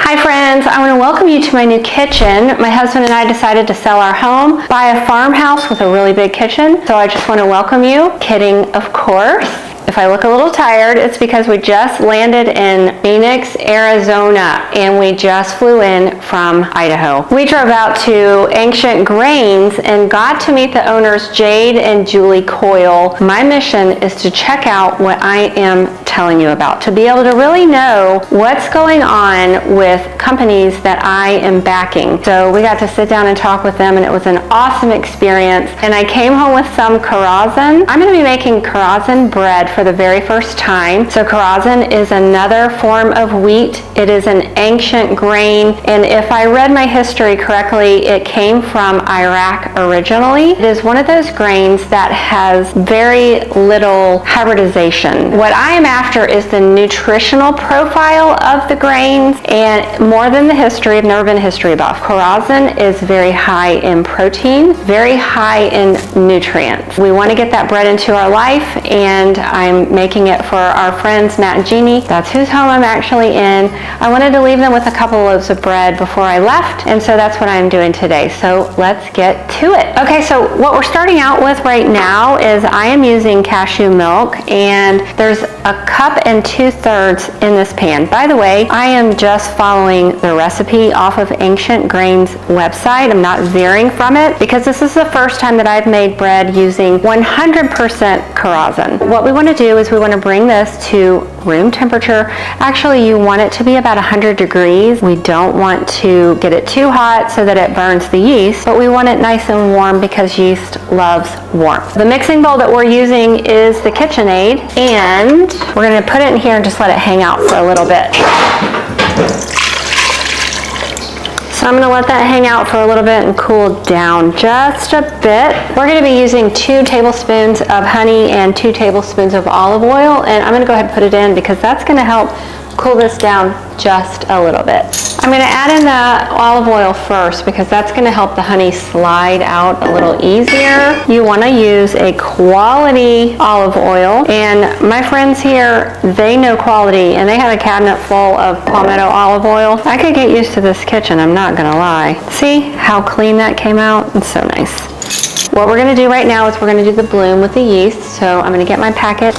Hi friends, I want to welcome you to my new kitchen. My husband and I decided to sell our home, buy a farmhouse with a really big kitchen. So I just want to welcome you. Kidding, of course. If I look a little tired, it's because we just landed in Phoenix, Arizona, and we just flew in from Idaho. We drove out to Ancient Grains and got to meet the owners, Jade and Julie Coyle. My mission is to check out what I am telling you about, to be able to really know what's going on with companies that I am backing. So we got to sit down and talk with them, and it was an awesome experience. And I came home with some Khorasan. I'm going to be making Khorasan bread for the very first time. So Khorasan is another form of wheat. It is an ancient grain, and if I read my history correctly, it came from Iraq originally. It is one of those grains that has very little hybridization. What I am after is the nutritional profile of the grains, and more than the history. I've never been a history buff. Khorasan is very high in protein, very high in nutrients. We want to get that bread into our life, and I'm making it for our friends Matt and Jeannie. That's whose home I'm actually in. I wanted to leave them with a couple loaves of bread before I left, and so that's what I'm doing today. So let's get to it. Okay, so what we're starting out with right now is I am using cashew milk, and there's a cup and 2/3 in this pan. By the way, I am just following the recipe off of Ancient Grains website. I'm not veering from it because this is the first time that I've made bread using 100% Khorasan. What we want to do is we want to bring this to room temperature. Actually, you want it to be about 100 degrees. We don't want to get it too hot so that it burns the yeast, but we want it nice and warm because yeast loves warmth. The mixing bowl that we're using is the KitchenAid, and we're going to put it in here and just let it hang out for a little bit. So I'm going to let that hang out for a little bit and cool down just a bit. We're going to be using 2 tablespoons of honey and 2 tablespoons of olive oil, and I'm going to go ahead and put it in because that's going to help cool this down just a little bit. I'm going to add in the olive oil first because that's going to help the honey slide out a little easier. You want to use a quality olive oil, and my friends here, they know quality, and they have a cabinet full of palmetto olive oil. I could get used to this kitchen, I'm not going to lie. See how clean that came out? It's so nice. What we're going to do right now is we're going to do the bloom with the yeast, so I'm going to get my packet.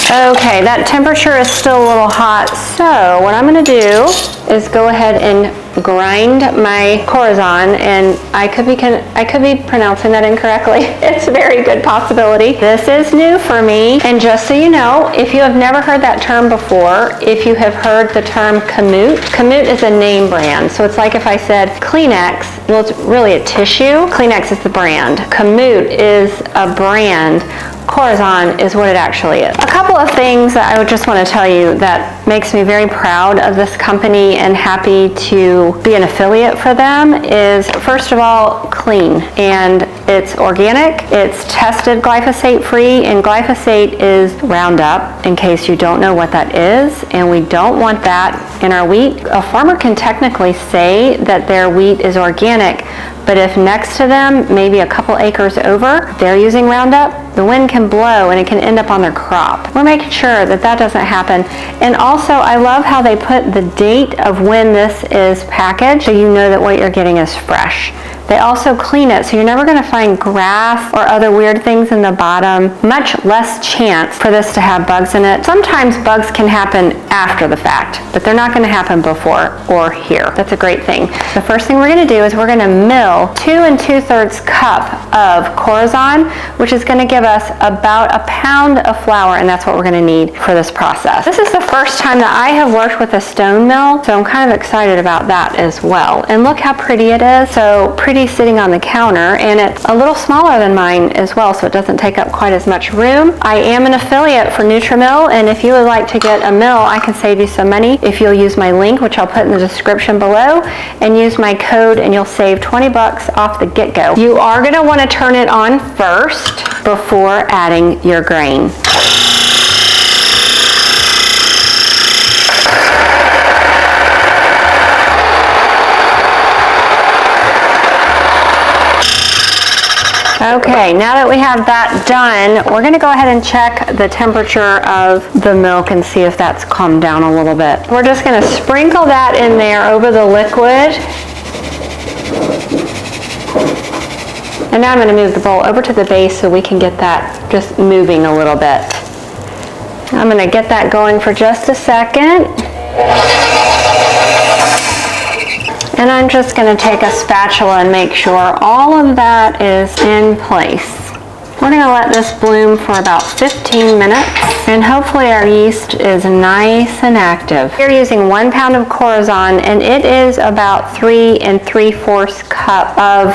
Okay, that temperature is still a little hot, so what I'm going to do is go ahead and grind my Khorasan, and I could be pronouncing that incorrectly. It's a very good possibility. This is new for me, and just so you know, if you have never heard that term before, if you have heard the term Kamut, Kamut is a name brand. So it's like if I said Kleenex, well, it's really a tissue. Kleenex is the brand. Kamut is a brand. Khorasan is what it actually is. A couple of things that I would just want to tell you that makes me very proud of this company and happy to be an affiliate for them is, first of all, clean, and it's organic, it's tested glyphosate free, and glyphosate is Roundup, in case you don't know what that is, and we don't want that in our wheat. A farmer can technically say that their wheat is organic, but if next to them, maybe a couple acres over, they're using Roundup, the wind can blow and it can end up on their crop. We're making sure that that doesn't happen. And also, I love how they put the date of when this is packaged so you know that what you're getting is fresh. They also clean it, so you're never going to find grass or other weird things in the bottom. Much less chance for this to have bugs in it. Sometimes bugs can happen after the fact, but they're not going to happen before or here. That's a great thing. The first thing we're going to do is we're going to mill 2 2/3 cup of Khorasan, which is going to give us about a pound of flour, and that's what we're going to need for this process. This is the first time that I have worked with a stone mill, so I'm kind of excited about that as well. And look how pretty it is. So pretty sitting on the counter, and it's a little smaller than mine as well, so it doesn't take up quite as much room. I am an affiliate for Nutrimill, and if you would like to get a mill, I can save you some money if you'll use my link, which I'll put in the description below, and use my code, and you'll save 20 bucks off the get-go. You are going to want to turn it on first before adding your grain. Okay, now that we have that done, we're gonna go ahead and check the temperature of the milk and see if that's calmed down a little bit. We're just gonna sprinkle that in there over the liquid. And now I'm gonna move the bowl over to the base so we can get that just moving a little bit. I'm gonna get that going for just a second. And I'm just going to take a spatula and make sure all of that is in place. We're going to let this bloom for about 15 minutes, and hopefully our yeast is nice and active. We're using 1 pound of Khorasan, and it is about 3 3/4 cup of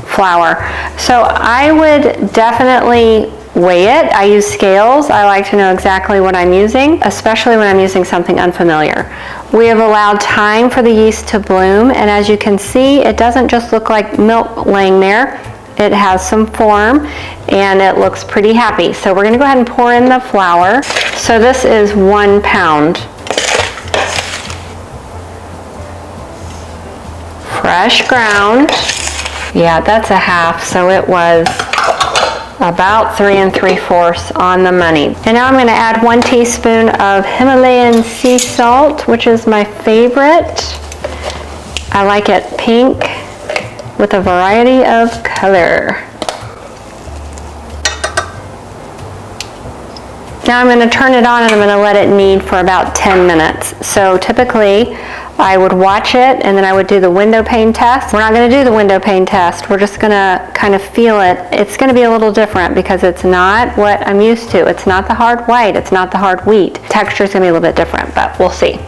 flour. So I would definitely weigh it. I use scales. I like to know exactly what I'm using, especially when I'm using something unfamiliar. We have allowed time for the yeast to bloom, and as you can see, it doesn't just look like milk laying there. It has some form, and it looks pretty happy. So we're gonna go ahead and pour in the flour. So this is 1 pound. Fresh ground. Yeah, that's a half, so it was about 3 3/4 on the money. And now I'm going to add 1 teaspoon of Himalayan sea salt, which is my favorite. I like it pink with a variety of color. Now I'm going to turn it on and I'm going to let it knead for about 10 minutes. So typically I would watch it and then I would do the window pane test. We're not going to do the window pane test. We're just going to kind of feel it. It's going to be a little different because it's not what I'm used to. It's not the hard white. It's not the hard wheat. Texture is going to be a little bit different, but we'll see.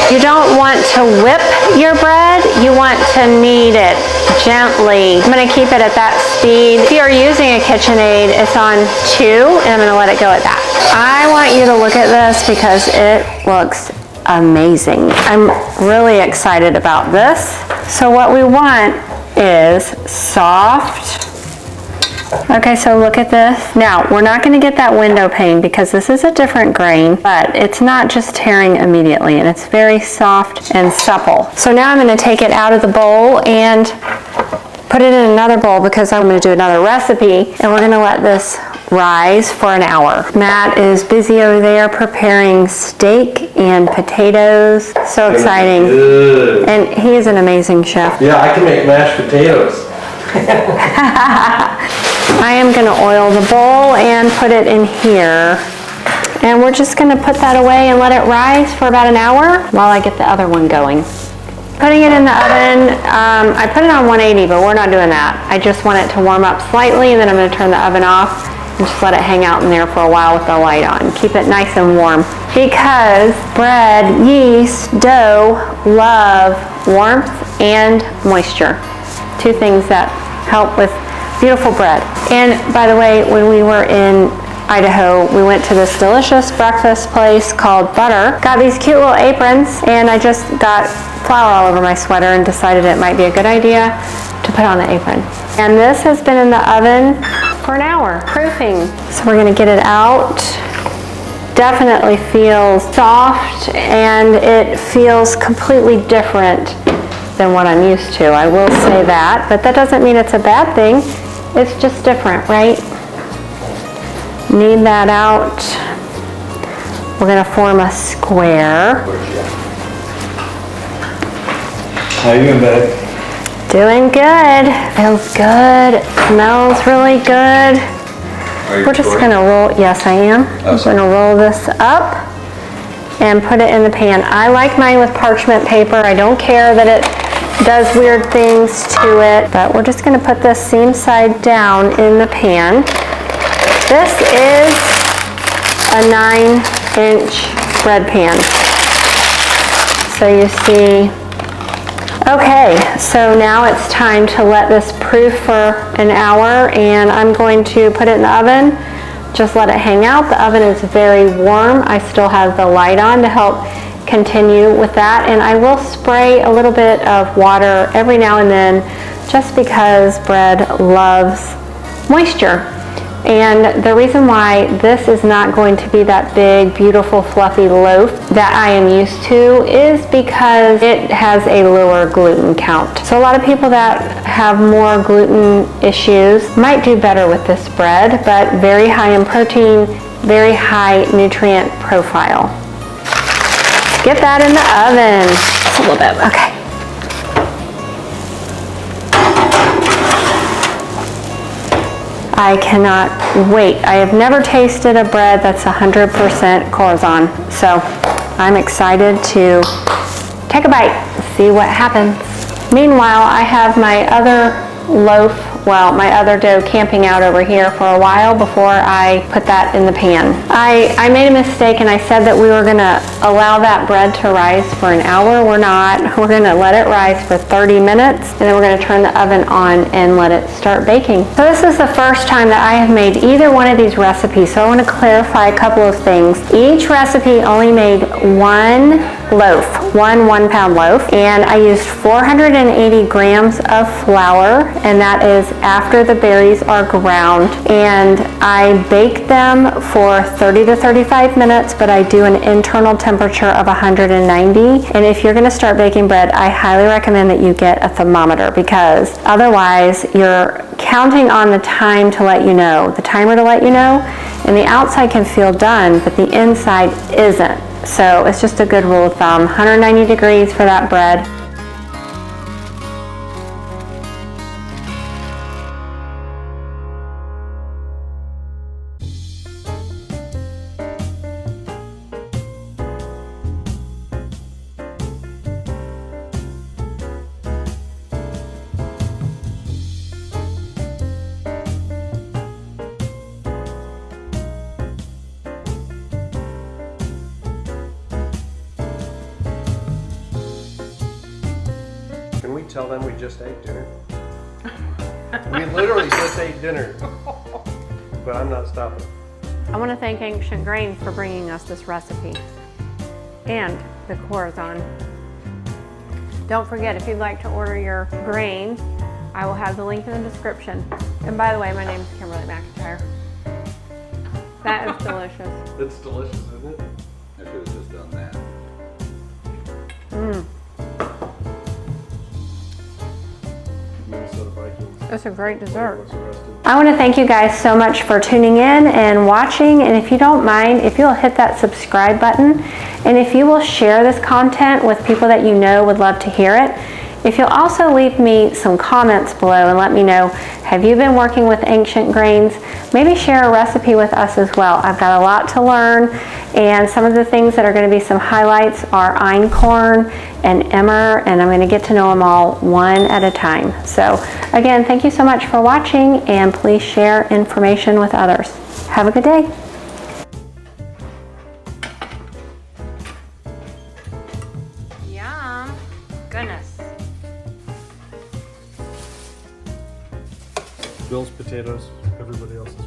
You don't want to whip your bread. You want to knead it gently. I'm going to keep it at that speed. If you're using a KitchenAid, it's on 2, and I'm going to let it go at that. I want you to look at this because it looks amazing. I'm really excited about this. So what we want is soft. Okay, so look at this. Now, we're not going to get that window pane because this is a different grain, but it's not just tearing immediately, and it's very soft and supple. So now I'm going to take it out of the bowl and put it in another bowl because I'm going to do another recipe, and we're going to let this rise for an hour. Matt is busy over there preparing steak and potatoes. So exciting. Good. And he is an amazing chef. Yeah, I can make mashed potatoes. I am going to oil the bowl and put it in here. And we're just going to put that away and let it rise for about an hour while I get the other one going. Putting it in the oven, I put it on 180, but we're not doing that. I just want it to warm up slightly, and then I'm going to turn the oven off and just let it hang out in there for a while with the light on. Keep it nice and warm because bread, yeast, dough love warmth and moisture. 2 things that help with beautiful bread. And by the way, when we were in Idaho, we went to this delicious breakfast place called Butter. Got these cute little aprons, and I just got flour all over my sweater and decided it might be a good idea to put on the apron. And this has been in the oven for an hour, proofing. So we're gonna get it out. Definitely feels soft, and it feels completely different than what I'm used to. I will say that, but that doesn't mean it's a bad thing. It's just different, right? Knead that out. We're gonna form a square. How you doing, babe? Doing good. Feels good. Smells really good. We're just gonna roll, yes I am. I'm gonna roll this up and put it in the pan. I like mine with parchment paper. I don't care that it does weird things to it, but we're just gonna put this seam side down in the pan. This is a 9-inch bread pan. So you see, okay, so now it's time to let this proof for an hour, and I'm going to put it in the oven. Just let it hang out. The oven is very warm. I still have the light on to help continue with that, and I will spray a little bit of water every now and then just because bread loves moisture. And the reason why this is not going to be that big, beautiful, fluffy loaf that I am used to is because it has a lower gluten count. So a lot of people that have more gluten issues might do better with this bread, but very high in protein, very high nutrient profile. Get that in the oven. Just a little bit, okay. I cannot wait. I have never tasted a bread that's 100% Khorasan, so I'm excited to take a bite, see what happens. Meanwhile, I have my other loaf, well, my other dough camping out over here for a while before I put that in the pan. I made a mistake and I said that we were gonna allow that bread to rise for an hour. We're not. We're gonna let it rise for 30 minutes and then we're gonna turn the oven on and let it start baking. So this is the first time that I have made either one of these recipes, so I wanna clarify a couple of things. Each recipe only made one loaf, one 1 pound loaf, and I used 480 grams of flour, and that is after the berries are ground, and I bake them for 30 to 35 minutes, but I do an internal temperature of 190. And if you're going to start baking bread, I highly recommend that you get a thermometer, because otherwise you're counting on the time to let you know, the timer to let you know, and the outside can feel done, but the inside isn't. So it's just a good rule of thumb, 190 degrees for that bread. Can we tell them we just ate dinner? We literally just ate dinner. But I'm not stopping. I want to thank Ancient Grains for bringing us this recipe and the Khorasan. Don't forget, if you'd like to order your grain, I will have the link in the description. And by the way, my name is Kimberly McIntyre. That is delicious. It's delicious, isn't it? I should have just done that. Minnesota Vikings. It's a great dessert. Was arrested. I want to thank you guys so much for tuning in and watching, and if you don't mind, if you'll hit that subscribe button, and if you will share this content with people that you know would love to hear it. If you'll also leave me some comments below and let me know, have you been working with Ancient Grains? Maybe share a recipe with us as well. I've got a lot to learn, and some of the things that are going to be some highlights are einkorn and emmer, and I'm going to get to know them all one at a time. So again, thank you so much for watching, and please share information with others. Have a good day. Yum. Goodness. Bill's potatoes, everybody else's